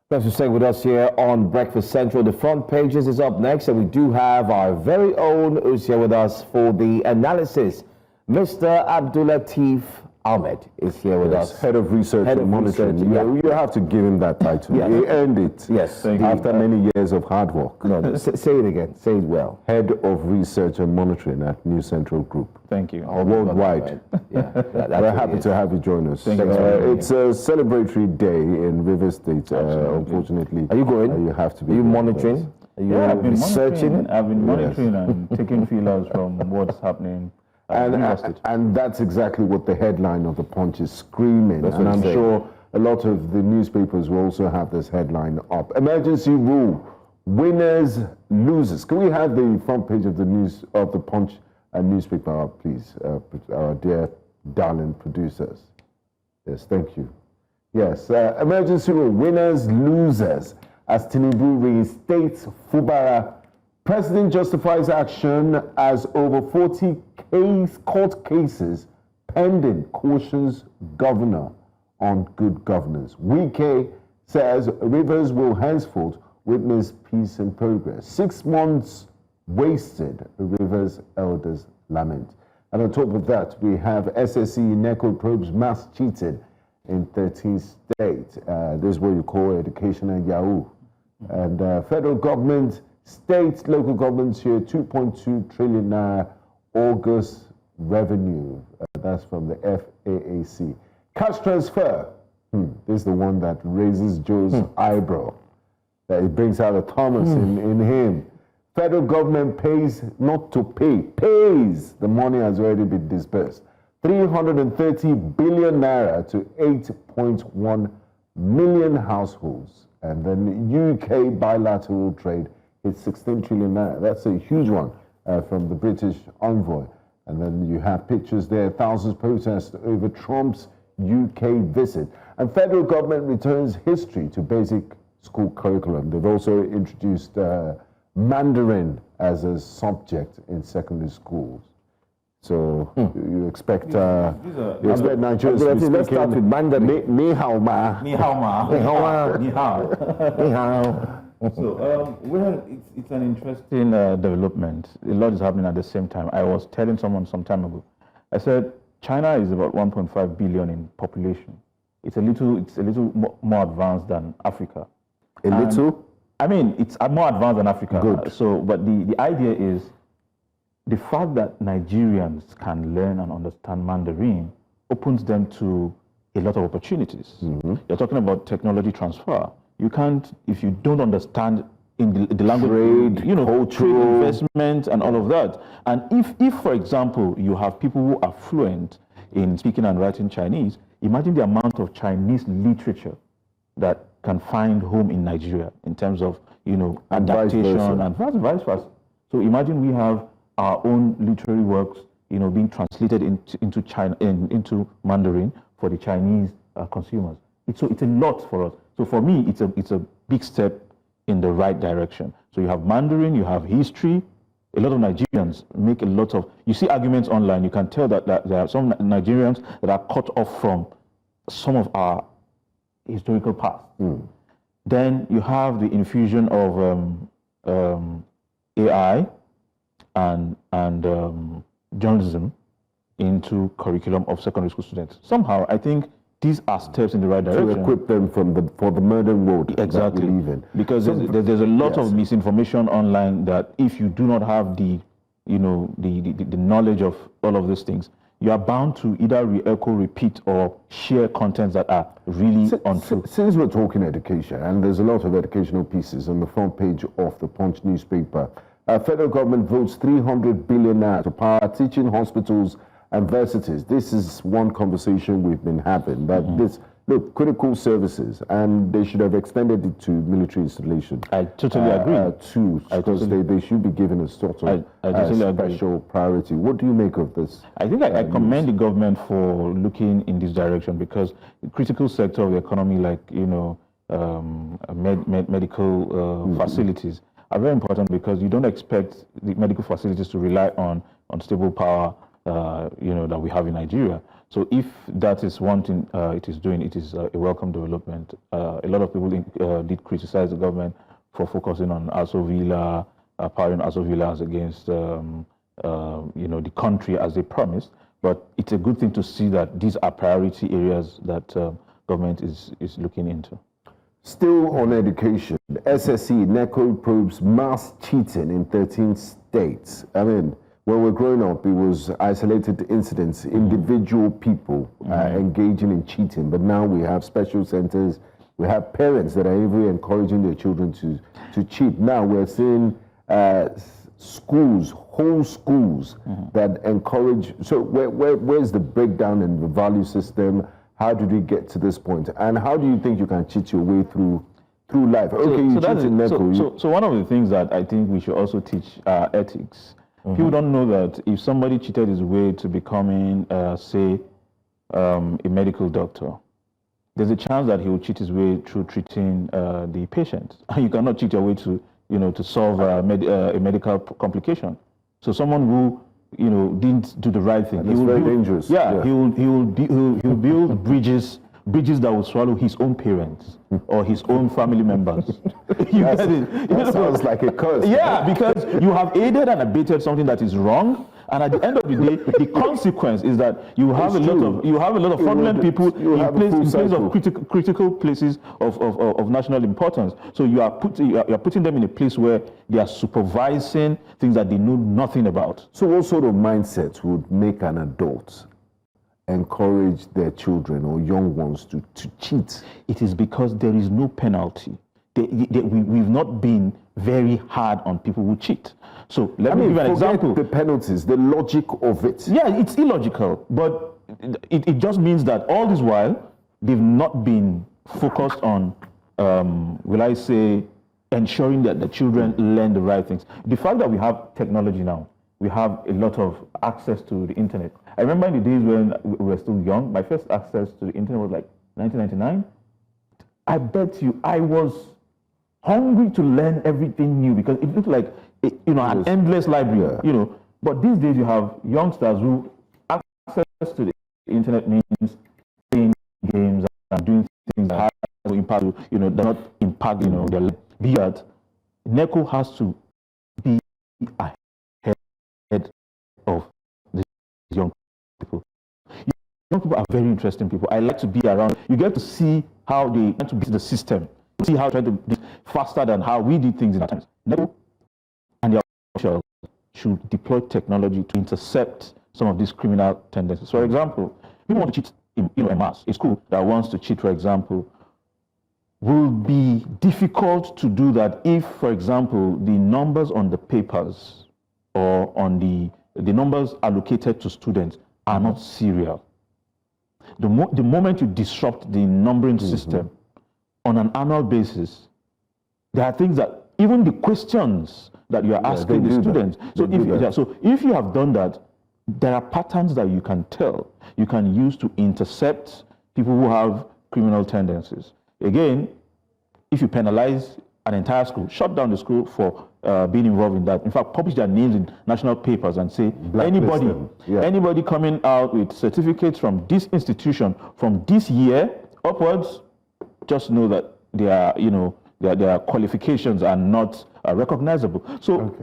Thanks for staying with us here on Breakfast Central. The front pages is up next, and we do have our very own who's here with us for the analysis. Mr. Abdulateef Ahmed is here with us. Head of Research and Monitoring. You have to give him that title. Yeah. He earned it. Yes. After many years of hard work. No, say it again. Say it well. Head of Research and Monitoring at New Central Group. Thank you. Worldwide. Yeah, we're happy to have you join us. It's a celebratory day in Rivers State. Unfortunately, are you going? You have to be. Are you monitoring? Are you I've been researching? I've been monitoring and taking feelers from what's happening. And that's exactly what the headline of the Punch is screaming. That's and I'm saying. sure a lot of the newspapers will also have this headline up. Emergency rule, winners, losers. Can we have the front page of the news of the Punch newspaper up, please? Our dear, darling producers. Yes, thank you. Yes, emergency rule, winners, losers. As Tinubu reinstates Fubara, President justifies action as over 40 court cases pending, cautions governor on good governance. Wike says Rivers will henceforth witness peace and progress. 6 months wasted, Rivers elders lament. And on top of that, we have SSE NECO probes mass cheated in 13 states. This is what you call education and Yahoo. And federal government, state, local governments here, 2.2 trillion naira August revenue. That's from the FAAC. Cash transfer. This is the one that raises Joe's eyebrow. That it brings out a Thomas in him. Federal government pays not to pay, pays. The money has already been disbursed. 330 billion naira to 8.1 million households. And then UK bilateral trade hits 16 trillion naira. That's a huge one from the British envoy. And then you have pictures there, thousands protest over Trump's UK visit. And federal government returns history to basic school curriculum. They've also introduced Mandarin as a subject in secondary schools. So you expect Nigerians to be speaking. Let's start with Mandarin. Ni hao ma. Ni hao ma. Ni hao ma. Ni hao. Ni hao. So, well, it's an interesting development. A lot is happening at the same time. I was telling someone some time ago. I said China is about 1.5 billion in population. It's a little more advanced than Africa. I mean, it's more advanced than Africa. Good. So, but the idea is the fact that Nigerians can learn and understand Mandarin opens them to a lot of opportunities. You're talking about technology transfer. You can't, if you don't understand in the language, trade, investment, and all of that. And if, for example, you have people who are fluent in speaking and writing Chinese, imagine the amount of Chinese literature that can find home in Nigeria in terms of, adaptation and vice versa. So imagine we have our own literary works, being translated into Mandarin for the Chinese consumers. It's a lot for us. So for me, it's a big step in the right direction. So you have Mandarin, you have history. A lot of Nigerians make a lot of, you see arguments online, you can tell that there are some Nigerians that are cut off from some of our historical past. Then you have the infusion of AI and journalism into curriculum of secondary school students. Somehow, I think these are steps in the right direction. To equip them for the modern world exactly. that we live in. Because there's a lot of misinformation online that if you do not have the knowledge of all of these things, you are bound to either echo, repeat, or share contents that are really untrue. Since we're talking education, and there's a lot of educational pieces on the front page of the Punch newspaper, federal government votes 300 billion naira to power teaching hospitals and universities. This is one conversation we've been having, that critical services, and they should have extended it to military installations. I totally agree. Because they should be given a sort of special priority. What do you make of this? I think I commend the government for looking in this direction, because the critical sector of the economy, like medical facilities, are very important, because you don't expect the medical facilities to rely on unstable power, that we have in Nigeria. So if that is one thing it is doing, it is a welcome development. A lot of people did criticize the government for focusing on Aso Villa, powering Aso Villas against the country as they promised. But it's a good thing to see that these are priority areas that government is looking into. Still on education, SSE, NECO probes mass cheating in 13 states. I mean, when we're growing up, it was isolated incidents, individual people engaging in cheating. But now we have special centers. We have parents that are even encouraging their children to cheat. Now we're seeing schools, whole schools that encourage. So where's the breakdown in the value system? How did we get to this point? And how do you think you can cheat your way through life? Okay, you cheat in NECO. So one of the things that I think we should also teach ethics. People don't know that if somebody cheated his way to becoming, say, a medical doctor, there's a chance that he will cheat his way through treating the patient. You cannot cheat your way to solve a medical complication. So someone who didn't do the right thing. It's very dangerous. Yeah, he will build bridges that will swallow his own parents or his own family members. That sounds like a curse. Yeah, because you have aided and abetted something that is wrong, and at the end of the day, the consequence is that you have a lot of fraudulent people in place of critical places of national importance. So you are putting them in a place where they are supervising things that they know nothing about. So what sort of mindset would make an adult encourage their children or young ones to cheat? It is because there is no penalty. We've not been very hard on people who cheat. So let me give an example. The penalties, the logic of it. Yeah, it's illogical, but it just means that all this while they've not been focused on, will I say, ensuring that the children learn the right things. The fact that we have technology now, we have a lot of access to the internet. I remember in the days when we were still young, my first access to the internet was like 1999. I bet you I was hungry to learn everything new because it looked like an endless library, But these days you have youngsters who access to the internet means playing games and doing things that have impact, they're not impact, their life. Beyond, NECO has to be ahead of the young people. Young people are very interesting people. I like to be around. You get to see how they want to beat the system. See how they try to be faster than how we did things in our times. NECO and their officials should deploy technology to intercept some of these criminal tendencies. For example, people want to cheat in a mass. A school that wants to cheat, for example, will be difficult to do that if, for example, the numbers on the papers or on the numbers allocated to students are not serial. The moment you disrupt the numbering system on an annual basis, there are things that even the questions that you are asking the students. So if you have done that, there are patterns that you can tell, you can use to intercept people who have criminal tendencies. Again, if you penalize an entire school, shut down the school for being involved in that. In fact, publish their names in national papers and say, anybody coming out with certificates from this institution from this year upwards, just know that their qualifications are not recognizable. So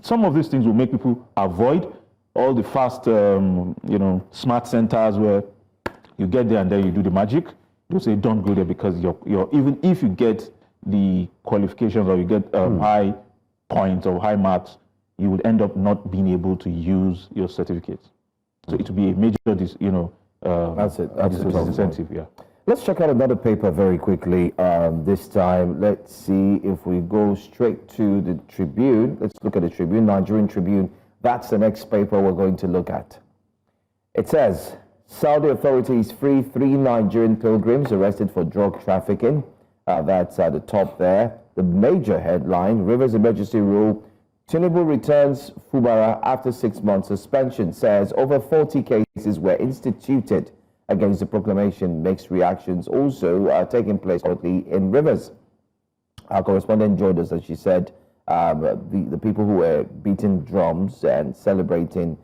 some of these things will make people avoid all the fast, smart centers where you get there and then you do the magic. They'll say, don't go there because you're even if you get the qualifications or you get high points or high marks, you would end up not being able to use your certificates. So it will be a major, that's it. That's the disincentive. Yeah. Let's check out another paper very quickly. This time, let's see if we go straight to the Tribune. Let's look at the Tribune, Nigerian Tribune. That's the next paper we're going to look at. It says, Saudi authorities free 3 Nigerian pilgrims arrested for drug trafficking. That's at the top there. The major headline, Rivers emergency rule. Tinubu returns Fubara after 6 months suspension, says over 40 cases were instituted against the proclamation. Mixed reactions also are taking place currently in Rivers. Our correspondent joined us, as she said, the people who were beating drums and celebrating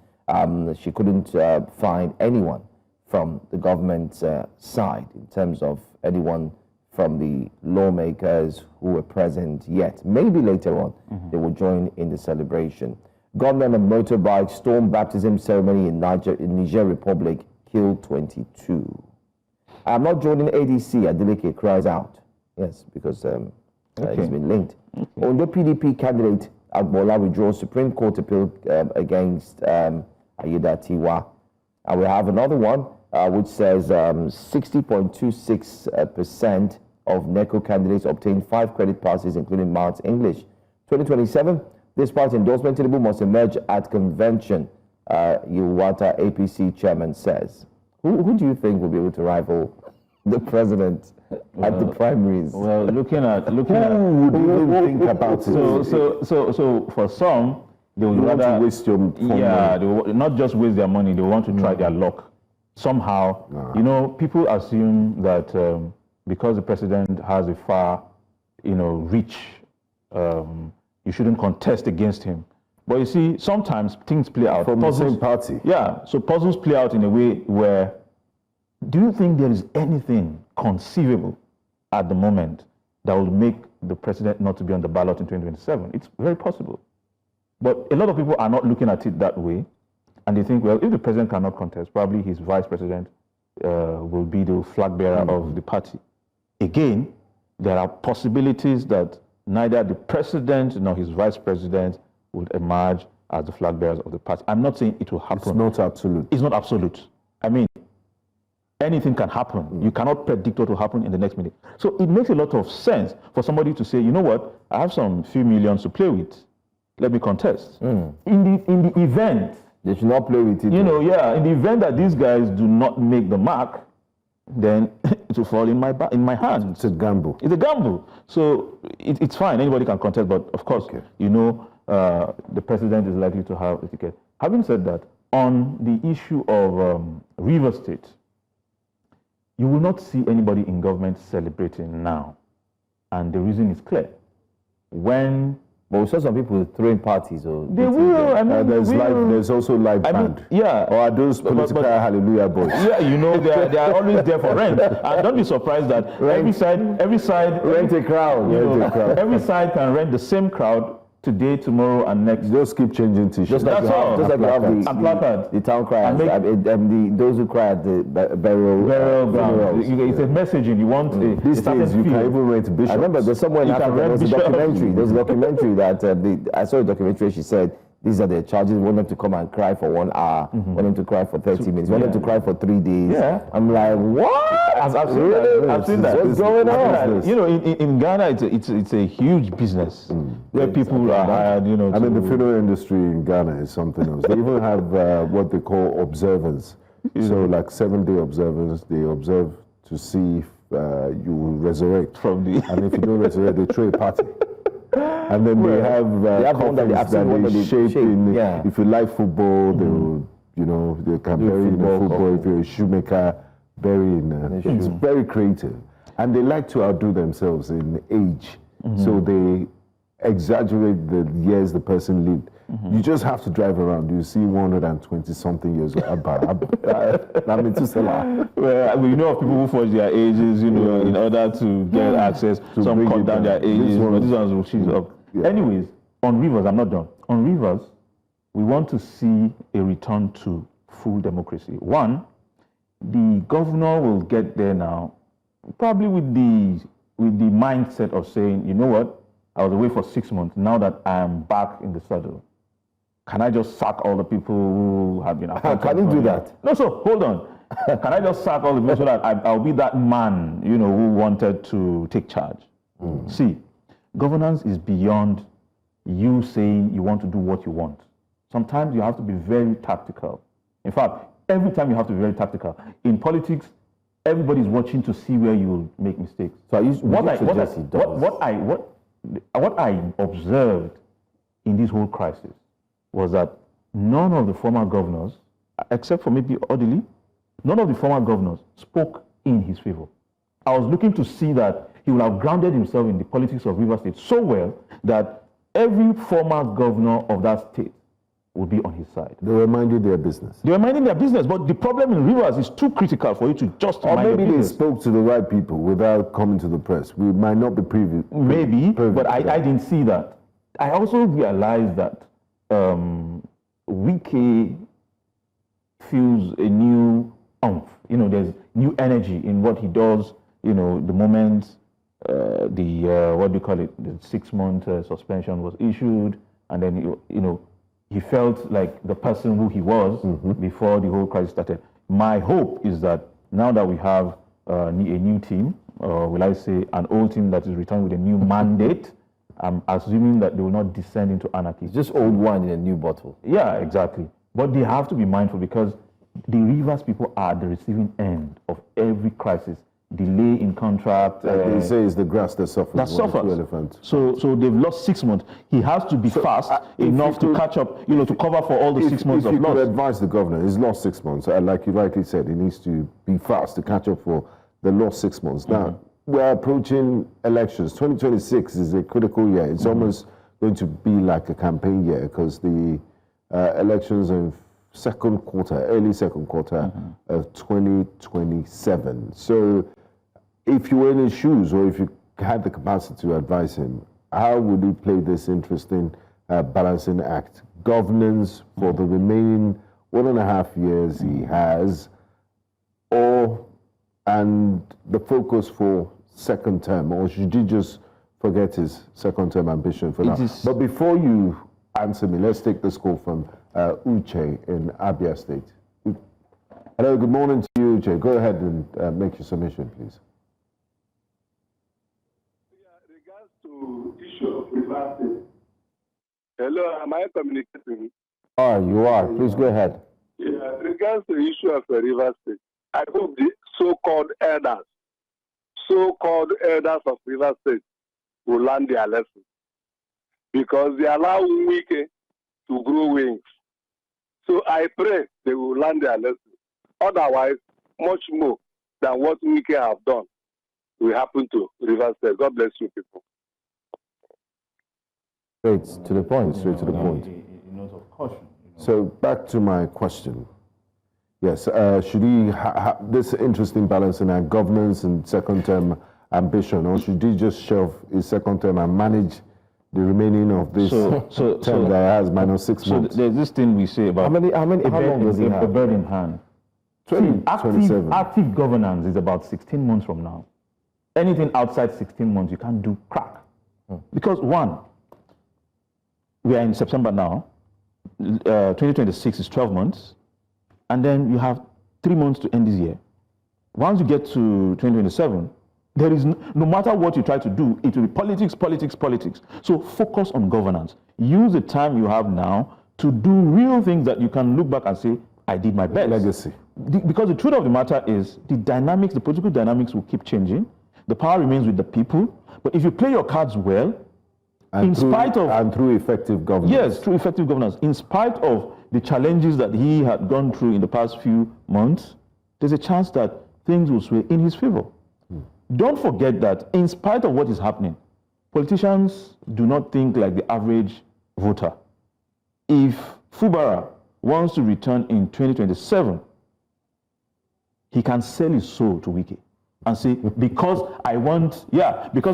She couldn't find anyone from the government side in terms of anyone from the lawmakers who were present yet. Maybe later on they will join in the celebration. Gunmen on motorbike storm baptism ceremony in Niger Republic, killed 22. I'm not joining ADC, Adeleke cries out. Yes, because it's been linked. Ondo PDP candidate Agbola withdraws Supreme Court appeal against Ayedatiwa. And we have another one which says 60.26% of NECO candidates obtained 5 credit passes, including Maths English. 2027, despite endorsement, Tinubu must emerge at convention, Yewata APC chairman says. Who do you think will be able to rival the president at the primaries? Well, looking at Who would even think about it? So for some, they would want rather to waste your money. they will not just waste their money. They want to try their luck somehow. You know, people assume that because the president has a far, reach, you shouldn't contest against him. But you see, sometimes things play out. From the same party. Yeah, so puzzles play out in a way where, do you think there is anything conceivable at the moment that will make the president not to be on the ballot in 2027? It's very possible. But a lot of people are not looking at it that way. And they think, well, if the president cannot contest, probably his vice president will be the flag bearer of the party. Again, there are possibilities that neither the president nor his vice president would emerge as the flag bearers of the party. I'm not saying it will happen. It's not absolute. It's not absolute. I mean, anything can happen. You cannot predict what will happen in the next minute. So it makes a lot of sense for somebody to say, you know what, I have some few millions to play with. Let me contest. In the event, they should not play with it. in the event that these guys do not make the mark, then it will fall in my hands. It's a gamble. It's a gamble. So it's fine. Anybody can contest, but of course, the president is likely to have a ticket. Having said that, on the issue of River State, you will not see anybody in government celebrating now. And the reason is clear. But we saw some people throwing parties. Or They will. I mean, There's also live band. Or are those political hallelujah boys? Yeah, they are always there for rent. And don't be surprised that every side rent a crowd. Every side can rent the same crowd today, tomorrow, and next. Just keep changing t-shirts. Just like you have the town criers and those who cry at the burial ground. It's a messaging. You want these days you can even rent bishops. I remember there's somewhere in Africa there was a documentary. There's a documentary that I saw a documentary. She said these are their charges. We want them to come and cry for 1 hour. Want them to cry for 30 minutes. Want them to cry for 3 days. Yeah. I'm like, what? I've seen that. What's going on? In Ghana, it's a huge business where people are hired. I mean, the funeral industry in Ghana is something else. They even have what they call observers. So, like 7-day observers, they observe to see if you will resurrect from the. And if you don't resurrect, they throw a party. And then they have coffins that they shape in. Yeah. If you like football, they can bury in a football. If you're a shoemaker, bury in it's very creative. And they like to outdo themselves in age. So they exaggerate the years the person lived. You just have to drive around. You see 120-something years old. Well, we know of people who forge their ages, in order to get access. Some cut down their ages, but these ones will shoot up. Yeah. Anyways, on Rivers, I'm not done. On Rivers, we want to see a return to full democracy. One, the governor will get there now, probably with the mindset of saying, you know what, I was away for 6 months. Now that I am back in the saddle, can I just sack all the people who have been appointed? Can you do that? No, so hold on. Can I just sack all the people so that I'll be that man, who wanted to take charge? See, governance is beyond you saying you want to do what you want. Sometimes you have to be very tactical. In fact, every time you have to be very tactical. In politics, everybody's watching to see where you will make mistakes. So what I observed in this whole crisis was that none of the former governors, except for maybe Odili, none of the former governors spoke in his favor. I was looking to see that he would have grounded himself in the politics of Rivers State so well that every former governor of that state would be on his side. They were minding their business. They were minding their business, but the problem in Rivers is too critical for you to just Or mind maybe your they business. spoke to the right people without coming to the press. We might not be privy. Maybe, but I to that. didn't see that. I also realized that Wike feels a new oomph. There's new energy in what he does. The moment what do you call it? The 6-month suspension was issued, and then he felt like the person who he was before the whole crisis started. My hope is that now that we have a new team, or will I say an old team that is returned with a new mandate, I'm assuming that they will not descend into anarchy. It's just old wine in a new bottle. Yeah, exactly. But they have to be mindful because the Rivers people are at the receiving end of every crisis. Delay in contract. They say it's the grass that suffers. That suffers. Elephant. So they've lost 6 months. He has to be fast enough to catch up, to cover for all the 6 months if of you could loss. advise the governor, he's lost 6 months. Like you rightly said, he needs to be fast to catch up for the lost 6 months. Now, we're approaching elections. 2026 is a critical year. It's almost going to be like a campaign year because the elections are in early second quarter of 2027. So if you were in his shoes or if you had the capacity to advise him, how would he play this interesting balancing act? Governance for the remaining 1.5 years he has, and the focus for second term, or should he just forget his second term ambition for now? But before you answer me, let's take this call from Uche in Abia State. Hello, good morning to you, Uche. Go ahead and make your submission, please. Regards to issue of Rivers State. Hello, am I communicating? You are. Please go ahead. Yeah, regards to the issue of Rivers State, I hope the so-called elders of Rivers State will learn their lesson because they allow Wike to grow wings. So I pray they will learn their lesson. Otherwise, much more than what Wike have done will happen to Rivers State. God bless you, people. Straight to the point. A note of caution. So back to my question. Yes, should he have this interesting balance in our governance and second term ambition, or should he just shelve his second term and manage the remaining of this term that has minus 6 months? So there's this thing we say about How long does he have? a bird in hand. 27. Active governance is about 16 months from now. Anything outside 16 months, you can't do crack. Because one, we are in September now. 2026 is 12 months. And then you have 3 months to end this year. Once you get to 2027, there is no matter what you try to do, it will be politics, politics, politics. So focus on governance. Use the time you have now to do real things that you can look back and say, I did my best. Legacy. Because the truth of the matter is, the political dynamics will keep changing. The power remains with the people. But if you play your cards well, and through effective governance. Yes, through effective governance. In spite of the challenges that he had gone through in the past few months, there's a chance that things will sway in his favor. Don't forget that in spite of what is happening, politicians do not think like the average voter. If Fubara wants to return in 2027, he can sell his soul to Wike and say, because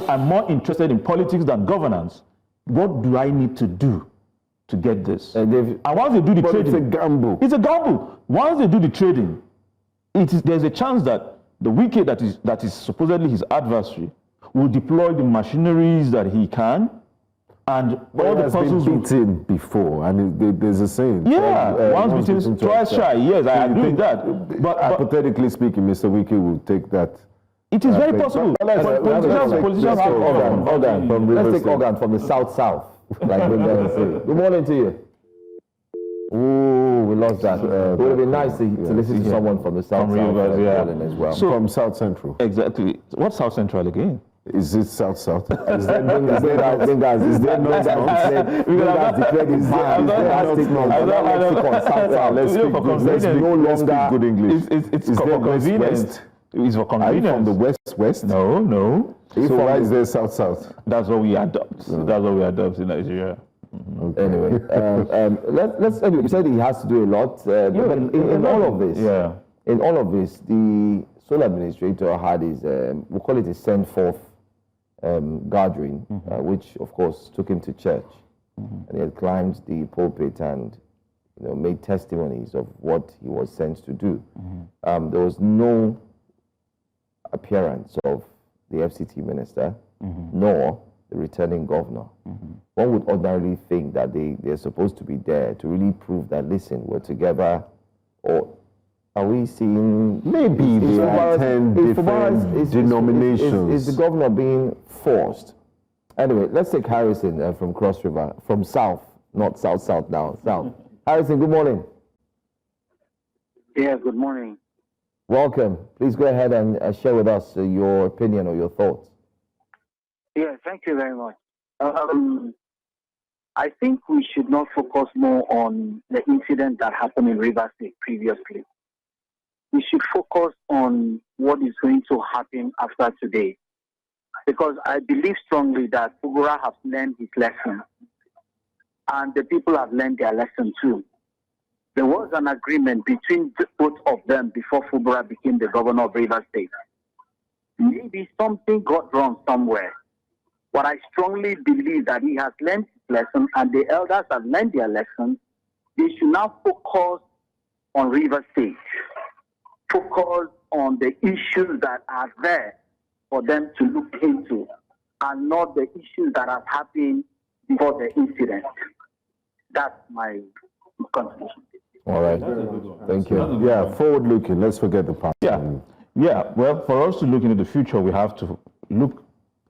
I'm more interested in politics than governance, what do I need to do to get this? And once they do the trading, it's a gamble. It's a gamble. Once they do the trading, there's a chance that the Wike that is supposedly his adversary will deploy the machineries that he can, and all the puzzles been beaten before, and there's a saying. Yeah, once beaten, twice shy. Yes, I agree with that. But hypothetically speaking, Mr. Wike will take that. It is very possible. Let's take Organ from the south. Like good morning to you. Ooh, we lost that. It would have been nice to listen to someone from the south as well. So, from South Central. Exactly. What's South Central again? Is it South? Is there no Is there no longer good English? It's for convenience. It's for convenience. Are you from the west? No. So why is there south? That's what we adopt. That's what we adopt in Nigeria. Okay. Anyway, anyway, you said he has to do a lot. But in all of this, in all of this, the sole administrator had his, we call it a send forth gathering, which of course took him to church, and he had climbed the pulpit and made testimonies of what he was sent to do. There was no appearance of the FCT minister, nor the returning governor. One would ordinarily think that they're supposed to be there to really prove that, listen, we're together. Or are we seeing... Maybe they attend different denominations. Is the governor being forced? Anyway, let's take Harrison from Cross River, from South, not South now, South. Harrison, good morning. Yeah, good morning. Welcome. Please go ahead and share with us your opinion or your thoughts. Yeah, thank you very much. I think we should not focus more on the incident that happened in Rivers State previously. We should focus on what is going to happen after today. Because I believe strongly that Fubara has learned his lesson. And the people have learned their lesson too. There was an agreement between both of them before Fubara became the governor of Rivers State. Maybe something got wrong somewhere. But I strongly believe that he has learned his lesson and the elders have learned their lesson. They should now focus on Rivers State. Focus on the issues that are there for them to look into and not the issues that have happened before the incident. That's my contribution. All right. Thank you. Yeah, forward looking. Let's forget the past. Yeah. Well, for us to look into the future, we have to look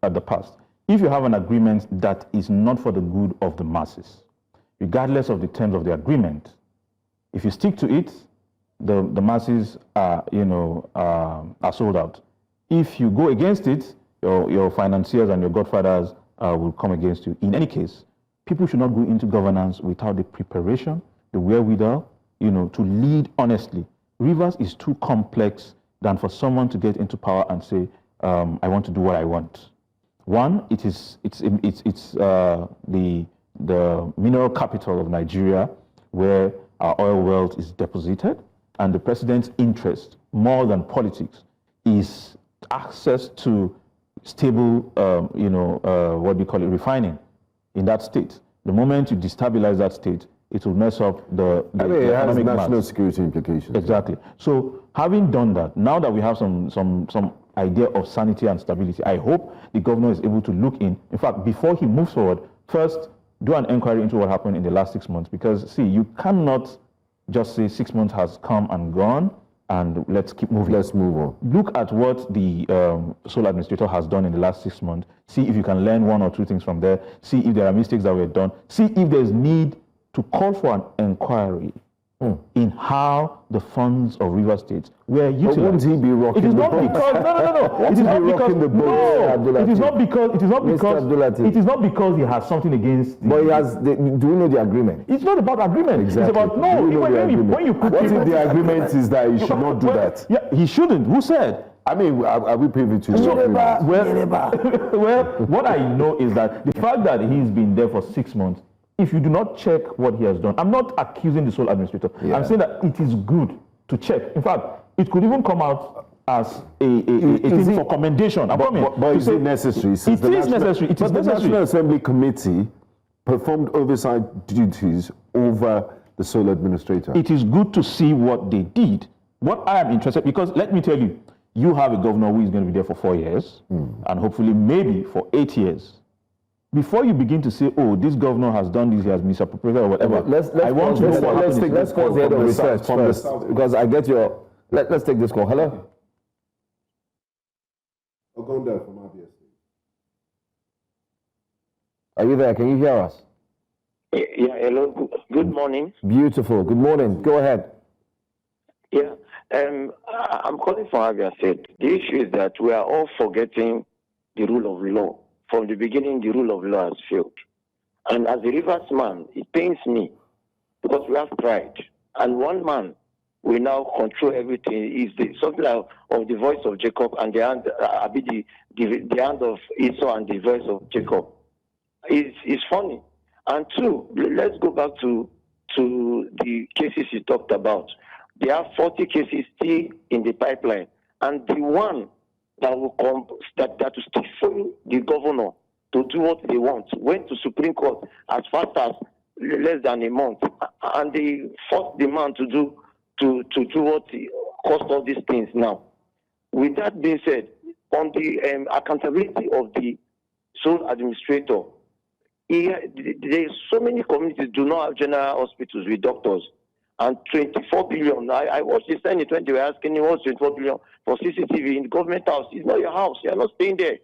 at the past. If you have an agreement that is not for the good of the masses, regardless of the terms of the agreement, if you stick to it, the masses are sold out. If you go against it, your financiers and your godfathers will come against you. In any case, people should not go into governance without the preparation, the wherewithal, to lead honestly. Rivers is too complex than for someone to get into power and say, I want to do what I want. One, it's the mineral capital of Nigeria, where our oil wealth is deposited, and the president's interest, more than politics, is access to stable, what do you call it, refining in that state. The moment you destabilize that state, it will mess up the it has economic national mass. security implications. Exactly. So having done that, now that we have some idea of sanity and stability, I hope the governor is able to look in. In fact, before he moves forward, first do an inquiry into what happened in the last 6 months. Because see, you cannot just say 6 months has come and gone and let's keep moving. Let's move on. Look at what the sole administrator has done in the last 6 months. See if you can learn one or two things from there. See if there are mistakes that were done. See if there's need to call for an inquiry in how the funds of River State were utilized. But won't he be rocking It is the not boat? because no. It is he not be because rocking the boat, no. It is not because Abdulateef. it is not because he has something against. But he has. Do we know the agreement? It's not about agreement. Exactly. It's about no. Do we know the agreement? When you put What people, if the agreement is that he should not do that? Yeah, he shouldn't. Who said? I mean, are we privy to his Well, agreement? well, what I know is that the fact that he's been there for 6 months, if you do not check what he has done, I'm not accusing the sole administrator. Yeah. I'm saying that it is good to check. In fact, it could even come out as a thing for commendation. But is it necessary? Since It is necessary. It is But the necessary. National Assembly Committee performed oversight duties over the sole administrator. It is good to see what they did. What I am interested, because let me tell you, you have a governor who is going to be there for 4 years, and hopefully maybe for 8 years. Before you begin to say, oh, this governor has done this, he has misappropriated or whatever, I want to know what happened. Let's pause the head of research first, because I get your... Let's take this call. Hello? Ogonda from RBS. Are you there? Can you hear us? Yeah, hello. Good morning. Beautiful. Good morning. Go ahead. Yeah, I'm calling from Abia State. The issue is that we are all forgetting the rule of law. From the beginning, the rule of law has failed. And as a Rivers man, it pains me because we have pride. And one man will now control everything. Is something like of the voice of Jacob and the hand, the hand of Esau and the voice of Jacob. It's funny. And two, let's go back to the cases you talked about. There are 40 cases still in the pipeline, and the one that will come that will stifle the governor to do what they want went to Supreme Court as fast as less than a month, and they forced the man to do what caused all these things. Now, with that being said, on the accountability of the sole administrator, there's so many communities do not have general hospitals with doctors, and 24 billion. I watched the Senate when they were asking him what's 24 billion for CCTV in the government house. It's not your house. You're not staying there.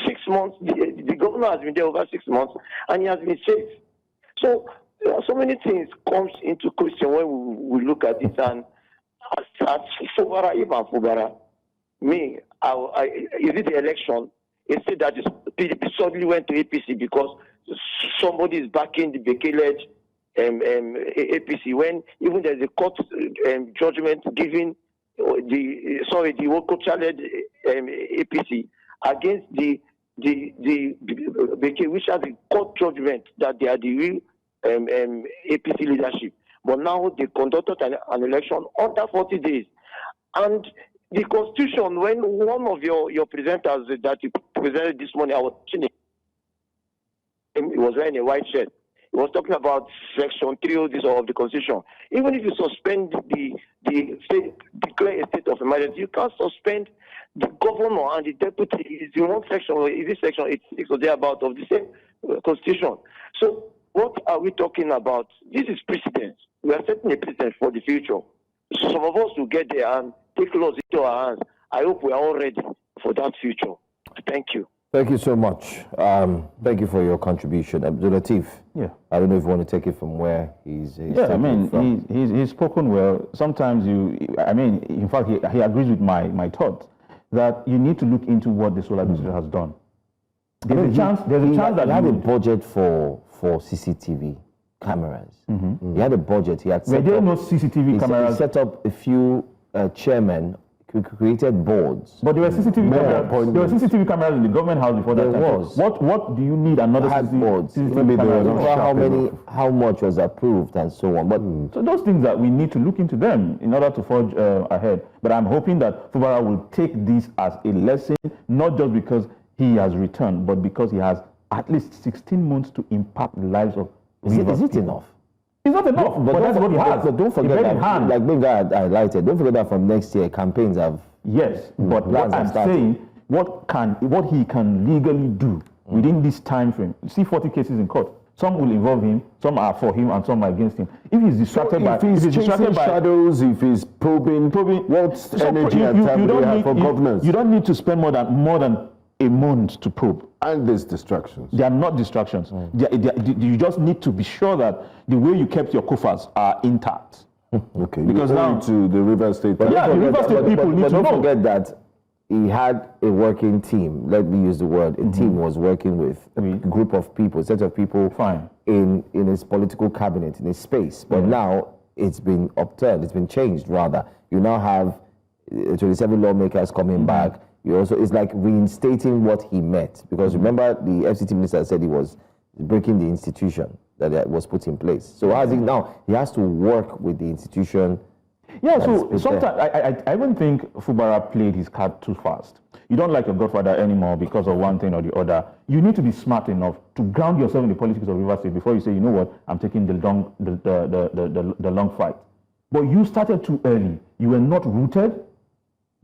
6 months. The governor has been there over 6 months, and he has been safe. So so many things comes into question when we look at it. And as Fubara, even Fubara, me, is it the election? It said that PDP suddenly went to APC because somebody is backing the Bekele APC, when even there's a court judgment giving the Wokocha-led APC against the Bekele, which has a court judgment that they are the real APC leadership. But now they conducted an election under 40 days. And the Constitution, when one of your presenters that you presented this morning, I was watching it, he was wearing a white shirt. He was talking about Section 3 of the Constitution. Even if you suspend declare a state of emergency, you can't suspend the governor and the deputy. It's in one section, is it Section 86 or thereabout of the same Constitution? So what are we talking about? This is precedent. We are setting a precedent for the future. Some of us will get there and take laws into our hands. I hope we are all ready for that future. Thank you. Thank you so much. Thank you for your contribution. Abdulateef, yeah. I don't know if you want to take it from where he's yeah, I mean, he's spoken well. Sometimes in fact, he agrees with my thoughts that you need to look into what the Solar Administration has done. There's a chance that he had a budget for CCTV cameras. He had a budget. He had set there up, no CCTV cameras? He set up a few chairmen who created boards. But there were CCTV cameras. There were CCTV cameras in the government house before that. There was. What do you need another CCTV camera? How much was approved and so on. But so those things that we need to look into them in order to forge ahead. But I'm hoping that Fubara will take this as a lesson, not just because he has returned, but because he has at least 16 months to impact the lives of Is it enough? It's not enough, but that's what he has. But don't forget that, like Big Guy highlighted, don't forget that from next year, campaigns have... Yes, but what I'm saying, what he can legally do within this time frame. You see 40 cases in court. Some will involve him, some are for him, and some are against him. If he's distracted by... If he's chasing shadows, if he's probing what energy and time do you have for governance? You don't need to spend more than a month to probe. And there's distractions. They are not distractions. You just need to be sure that the way you kept your coffers are intact. Okay. Because now to the River State. the River State people need to know. Don't forget that he had a working team. Let me use the word. A team was working with a group of people, a set of people. Fine. In his political cabinet, in his space. But now it's been upturned. It's been changed rather. You now have 27 lawmakers coming back. You also, it's like reinstating what he met, because remember the FCT minister said he was breaking the institution that was put in place. So as now he has to work with the institution. Yeah, so sometimes I even think Fubara played his card too fast. You don't like your godfather anymore because of one thing or the other. You need to be smart enough to ground yourself in the politics of River State before you say, you know what, I'm taking the long fight. But you started too early. You were not rooted.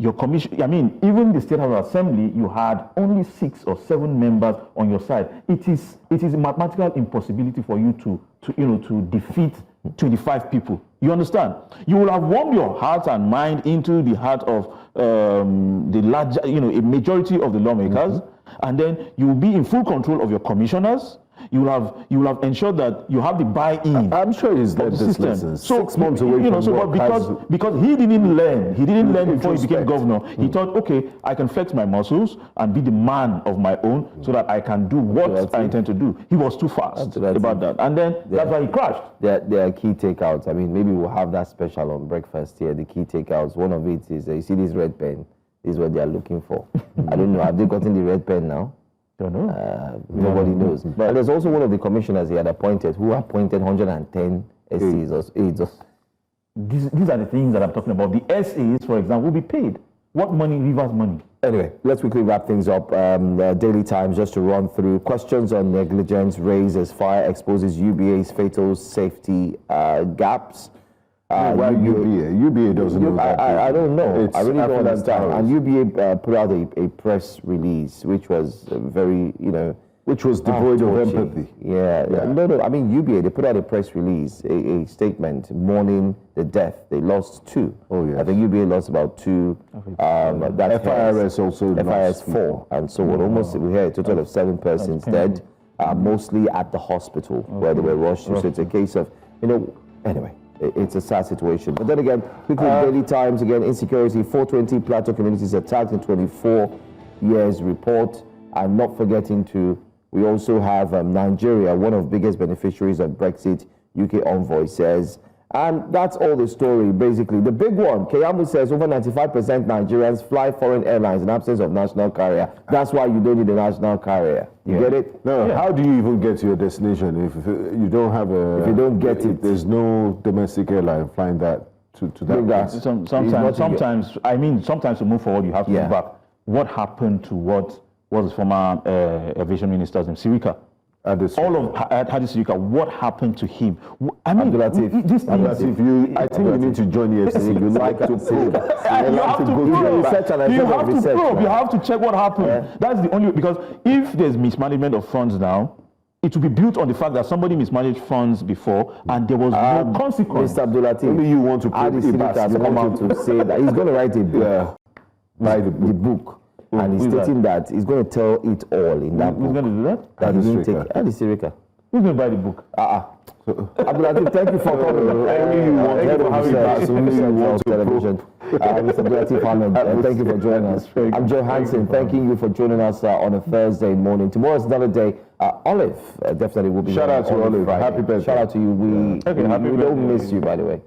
Your commission, even the State House of Assembly, you had only 6 or 7 members on your side. It is a mathematical impossibility for you to defeat 25 people. You understand? You will have warmed your heart and mind into the heart of the larger, a majority of the lawmakers, and then you will be in full control of your commissioners. You will have ensured that you have the buy-in. I'm sure he's learned this lesson. So 6 months away from because he didn't learn. He didn't learn before he became governor. He thought, okay, I can flex my muscles and be the man of my own so that I can do what I intend to do. He was too fast about that, and then that's why he crashed. There are key takeouts. Maybe we'll have that special on breakfast here. The key takeouts. One of it is you see this red pen. This is what they are looking for. I don't know. Have they gotten the red pen now? Don't know. Nobody knows. But there's also one of the commissioners he had appointed who appointed 110 SAs or aides. These are the things that I'm talking about. The SAs, for example, will be paid. What money? Rivers money. Anyway, let's quickly wrap things up. Daily Times, just to run through questions on negligence raised as fire exposes UBA's fatal safety gaps. Why UBA? UBA doesn't know that. I don't know. I really don't understand. Towers. And UBA put out a press release, which was very, which was devoid of touching. empathy. Yeah. No. I mean, UBA, they put out a press release, a statement mourning the death. They lost 2. Oh, yes. I think UBA lost about 2. That FIRS also FIRS lost 4, and so on. Almost, we had a total of 7 persons dead, mostly at the hospital where they were rushed to. So it's a case of, anyway. It's a sad situation. But then again, quickly, Daily Times, again, insecurity, 420 Plateau communities attacked in 24 years report. And not forgetting we also have Nigeria, one of the biggest beneficiaries of Brexit, UK envoy says. And that's all the story, basically. The big one, Keyamu says over 95% Nigerians fly foreign airlines in absence of national carrier. That's why you don't need a national carrier. You get it? No, how do you even get to your destination if you don't have a... If you don't get it. There's no domestic airline flying that to that. Sometimes to move forward, you have to move back. What happened to what was the former aviation minister's name, Sirika? All of Hadi Sirika, what happened to him? I mean, Abdulateef, I think you need to join the FC. You like to probe. You have to check what happened. Yeah. That's the only, because if there's mismanagement of funds now, it will be built on the fact that somebody mismanaged funds before and there was no consequence. Mr. Abdulateef, only you want to probe. Hadi Sirika has come out to say that he's going to write a book. Write the book. And he's stating that he's going to tell it all in that book. Who's going to do that? Hadi Sirika. Who's going to buy the book? Abdulateef, thank you for coming. Mr. Abdulateef Ahmed, thank you for joining us. I'm Joe Hansen, thanking you for joining us on a Thursday morning. Tomorrow's another day. Olive definitely will be. Shout out to Olive. Friday. Happy birthday. Shout out to you. We don't miss you, by the way.